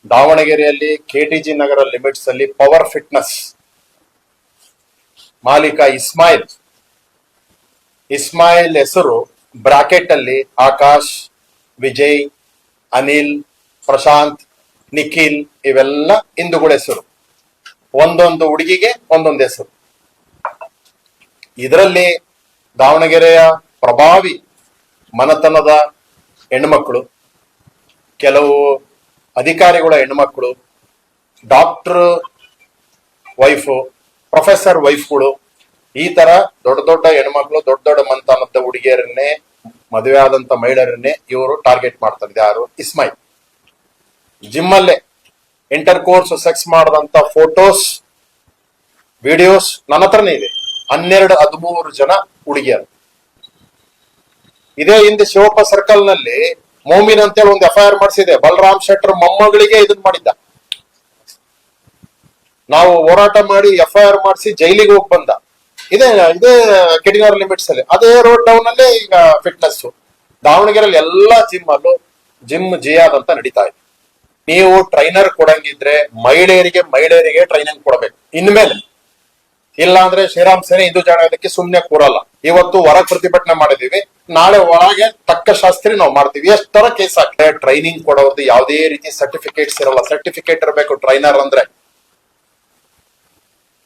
ದಾವಣಗೆರೆಯಲ್ಲಿ ಕೆಟಿಜಿ ನಗರ ಲಿಮಿಟ್ಸ್ ಅಲ್ಲಿ power fitness ಮಾಲೀಕ ಇಸ್ಮಾಯಿಲ್ ಹೆಸರು ಬ್ರಾಕೆಟ್ ಅಲ್ಲಿ ಆಕಾಶ್, ವಿಜಯ್, ಅನಿಲ್, ಪ್ರಶಾಂತ್, ನಿಖಿಲ್ ಇವೆಲ್ಲ ಹಿಂದೂಗಳ ಹೆಸರು. ಒಂದೊಂದು ಹುಡುಗಿಗೆ ಒಂದೊಂದು ಹೆಸರು. ಇದರಲ್ಲಿ ದಾವಣಗೆರೆಯ ಪ್ರಭಾವಿ ಮನತನದ ಹೆಣ್ಮಕ್ಳು, ಕೆಲವು ಅಧಿಕಾರಿಗಳ ಹೆಣ್ಮಕ್ಳು, ಡಾಕ್ಟರ್ ವೈಫು, ಪ್ರೊಫೆಸರ್ ವೈಫ್ಗಳು, ಈ ತರ ದೊಡ್ಡ ದೊಡ್ಡ ಹೆಣ್ಮಕ್ಳು, ದೊಡ್ಡ ದೊಡ್ಡ ಮನತನದ ಹುಡುಗಿಯರನ್ನೇ, ಮದುವೆ ಆದಂತ ಮಹಿಳೆಯರನ್ನೇ ಇವರು ಟಾರ್ಗೆಟ್ ಮಾಡ್ತಾರೆ. ಯಾರು? ಇಸ್ಮಾಯಿಲ್. ಜಿಮ್ ಅಲ್ಲೇ ಇಂಟರ್ ಕೋರ್ಸ್ ಸೆಕ್ಸ್ ಮಾಡದಂತ ಫೋಟೋಸ್, ವಿಡಿಯೋಸ್ ನನ್ನ ಹತ್ರನೇ ಇದೆ. 12-13 ಜನ ಹುಡುಗಿಯರು. ಇದೇ ಹಿಂದೆ ಶಿವಪ್ಪ ಸರ್ಕಲ್ ನಲ್ಲಿ ಮೋಮಿನ್ ಅಂತೇಳಿ ಒಂದು FIR ಮಾಡಿಸಿದೆ. ಬಲರಾಮ್ ಶೆಟ್ಟರ್ ಮೊಮ್ಮಗಳಿಗೆ ಇದನ್ ಮಾಡಿದ್ದ. ನಾವು ಹೋರಾಟ ಮಾಡಿ FIR ಮಾಡಿಸಿ ಜೈಲಿಗೆ ಹೋಗಿ ಬಂದ. ಇದೇ ಕೆಟಿನಗರ ಲಿಮಿಟ್ಸ್ ಅಲ್ಲಿ, ಅದೇ ರೋಡ್ ಡೌನ್ ಅಲ್ಲೇ ಈಗ ಫಿಟ್ನೆಸ್. ದಾವಣಗೆರೆಯಲ್ಲಿ ಎಲ್ಲಾ ಜಿಮ್ ಅಲ್ಲೂ ಜಿಮ್ ಜಿಯಾದ್ ಅಂತ ನಡೀತಾ ಇದೆ. ನೀವು ಟ್ರೈನರ್ ಕೊಡಂಗಿದ್ರೆ ಮಹಿಳೆಯರಿಗೆ ಟ್ರೈನಿಂಗ್ ಕೊಡಬೇಕು ಇನ್ಮೇಲೆ. ಇಲ್ಲ ಅಂದ್ರೆ ಶ್ರೀರಾಮ್ ಸೇನೆ ಹಿಂದೂ ಜಾಗಕ್ಕೆ ಸುಮ್ನೆ ಕೂರಲ್ಲ. ಇವತ್ತು ಹೊರಗ್ ಪ್ರತಿಭಟನೆ ಮಾಡಿದೀವಿ, ನಾಳೆ ಒಳಗೆ ತಕ್ಕ ಶಾಸ್ತ್ರಿ ನಾವು ಮಾಡ್ತೀವಿ. ಎಷ್ಟು ತರ ಕೇಸ್ ಆಗ್ತದೆ. ಟ್ರೈನಿಂಗ್ ಕೊಡೋದು ಯಾವುದೇ ರೀತಿ ಸರ್ಟಿಫಿಕೇಟ್ಸ್ ಇರಲ್ಲ. ಸರ್ಟಿಫಿಕೇಟ್ ಇರಬೇಕು ಟ್ರೈನರ್ ಅಂದ್ರೆ.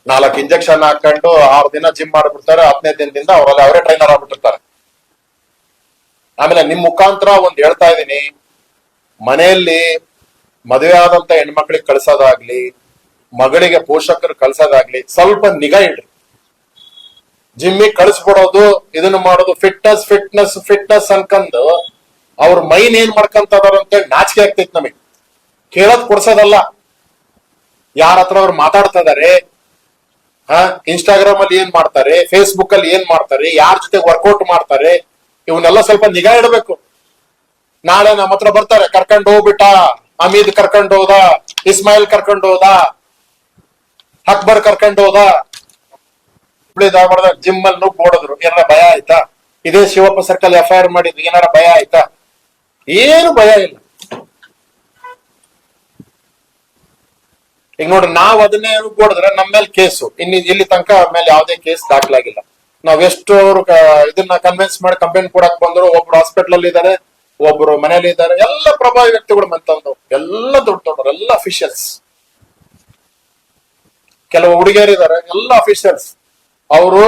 4 ಇಂಜೆಕ್ಷನ್ ಹಾಕೊಂಡು 6 ದಿನ ಜಿಮ್ ಮಾಡ್ಬಿಡ್ತಾರೆ. 15 ದಿನದಿಂದ ಅವರೇ ಟ್ರೈನರ್ ಆಗ್ಬಿಟ್ಟಿರ್ತಾರೆ. ಆಮೇಲೆ ನಿಮ್ ಮುಖಾಂತರ ಒಂದ್ ಹೇಳ್ತಾ ಇದೀನಿ, ಮನೆಯಲ್ಲಿ ಮದುವೆ ಆದಂತ ಹೆಣ್ಮಕ್ಳಿಗೆ ಕಳ್ಸೋದಾಗ್ಲಿ, ಮಗಳಿಗೆ ಪೋಷಕರು ಕಳ್ಸೋದಾಗ್ಲಿ ಸ್ವಲ್ಪ ನಿಗಾ ಇಡ್ರಿ. ಜಿಮ್ಮಿಗೆ ಕಳಿಸ್ಬಿಡೋದು, ಇದನ್ನ ಮಾಡೋದು, ಫಿಟ್ನೆಸ್ ಅನ್ಕಂಡು ಅವ್ರ ಮೈನ್ ಏನ್ ಮಾಡ್ಕಂತದಾರ ಅಂತೇಳಿ ನಾಚಿಕೆ ಆಗ್ತೈತಿ ನಮಗೆ. ಕೇಳೋದ್ ಕೊಡ್ಸೋದಲ್ಲ, ಯಾರ ಹತ್ರ ಅವ್ರು ಮಾತಾಡ್ತಾ ಇದಾರೆ, ಇನ್ಸ್ಟಾಗ್ರಾಮ್ ಅಲ್ಲಿ ಏನ್ ಮಾಡ್ತಾರೆ, ಫೇಸ್ಬುಕ್ ಅಲ್ಲಿ ಏನ್ ಮಾಡ್ತಾರೆ, ಯಾರ ಜೊತೆ ವರ್ಕೌಟ್ ಮಾಡ್ತಾರೆ, ಇವನ್ನೆಲ್ಲ ಸ್ವಲ್ಪ ನಿಗಾ ಇಡಬೇಕು. ನಾಳೆ ನಮ್ಮ ಹತ್ರ ಬರ್ತಾರೆ, ಕರ್ಕೊಂಡು ಹೋಗ್ಬಿಟ್ಟ, ಅಮೀದ್ ಕರ್ಕೊಂಡು ಹೋದ, ಇಸ್ಮಾಯಿಲ್ ಕರ್ಕೊಂಡು ಹೋದ, ಅಕ್ಬರ್ ಕರ್ಕೊಂಡು ಹೋದ, ಜಿಮ್ ಅಲ್ಲಿ ನುಗ್ಗಿ ಓಡಿದ್ರು. ಏನಾರ ಭಯ ಆಯ್ತಾ? ಇದೇ ಶಿವಪ್ಪ ಸರ್ಕಲ್ FIR ಮಾಡಿದ್ರು, ಏನಾರ ಭಯ ಆಯ್ತಾ? ಏನು ಭಯ ಇಲ್ಲ. ಈಗ ನೋಡ್ರಿ, ನಾವ್ ಅದನ್ನೇ ನುಗ್ಗೋಡಿದ್ರೆ ನಮ್ಮ ಮೇಲೆ ಕೇಸು. ಇಲ್ಲಿ ತನಕ ಮೇಲೆ ಯಾವುದೇ ಕೇಸ್ ದಾಖಲಾಗಿಲ್ಲ. ನಾವ್ ಎಷ್ಟು ಅವ್ರು ಇದನ್ನ ಕನ್ವಿನ್ಸ್ ಮಾಡಿ ಕಂಪ್ಲೇಂಟ್ ಕೊಡಕ್ ಬಂದ್ರು. ಒಬ್ರು ಹಾಸ್ಪಿಟಲ್ ಅಲ್ಲಿ ಇದಾರೆ, ಒಬ್ರು ಮನೇಲಿ ಇದ್ದಾರೆ. ಎಲ್ಲ ಪ್ರಭಾವಿ ವ್ಯಕ್ತಿಗಳು ಮಂತಂದು, ಎಲ್ಲ ದೊಡ್ಡವರು, ಎಲ್ಲ ಅಫಿಷಿಯಲ್ಸ್. ಕೆಲವು ಹುಡುಗಿಯರು ಇದಾರೆ, ಎಲ್ಲ ಅಫಿಷಿಯಲ್ಸ್. ಅವರು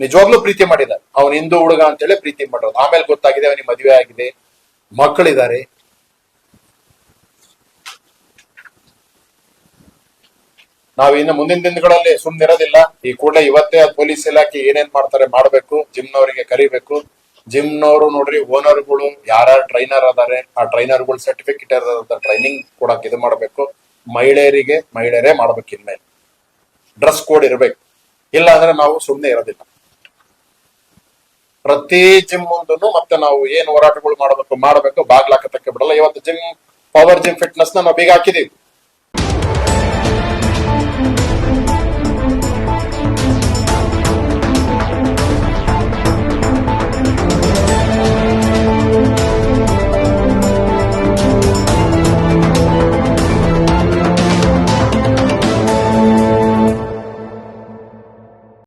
ನಿಜವಾಗ್ಲೂ ಪ್ರೀತಿ ಮಾಡಿದ್ದಾರೆ. ಅವನ್ ಹಿಂದೂ ಹುಡುಗ ಅಂತೇಳಿ ಪ್ರೀತಿ ಮಾಡೋದು. ಆಮೇಲೆ ಗೊತ್ತಾಗಿದೆ ಅವನಿಗೆ ಮದುವೆ ಆಗಿದೆ, ಮಕ್ಕಳಿದ್ದಾರೆ. ನಾವ್ ಇನ್ನು ಮುಂದಿನ ದಿನಗಳಲ್ಲಿ ಸುಮ್ನಿರೋದಿಲ್ಲ. ಈ ಕೂಡಲೇ ಇವತ್ತೇ ಪೊಲೀಸ್ ಇಲಾಖೆ ಏನೇನ್ ಮಾಡ್ತಾರೆ ಮಾಡ್ಬೇಕು. ಜಿಮ್ನವರಿಗೆ ಕರಿಬೇಕು. ಜಿಮ್ನವರು ನೋಡ್ರಿ, ಓನರ್ಗಳು ಯಾರ್ಯಾರು ಟ್ರೈನರ್ ಅದಾರೆ, ಆ ಟ್ರೈನರ್ಗಳು ಸರ್ಟಿಫಿಕೇಟ್ ಇರೋದ ಟ್ರೈನಿಂಗ್ ಕೊಡಕ್ ಇದು ಮಾಡ್ಬೇಕು. ಮಹಿಳೆಯರೇ ಮಾಡ್ಬೇಕು. ಇನ್ಮೇಲೆ ಡ್ರೆಸ್ ಕೋಡ್ ಇರ್ಬೇಕು. ಇಲ್ಲ ಅಂದ್ರೆ ನಾವು ಸುಮ್ನೆ ಇರೋದಿಲ್ಲ. ಪ್ರತಿ ಜಿಮ್ ಮುಂದೂ ಮತ್ತೆ ನಾವು ಏನ್ ಹೋರಾಟಗಳು ಮಾಡಬೇಕು ಬಾಗ್ಲಾಕತಕ್ಕೆ ಬಿಡಲ್ಲ. ಇವತ್ತು ಪವರ್ ಜಿಮ್ ಫಿಟ್ನೆಸ್ ನಾವು ಬೀಗ ಹಾಕಿದೀವಿ.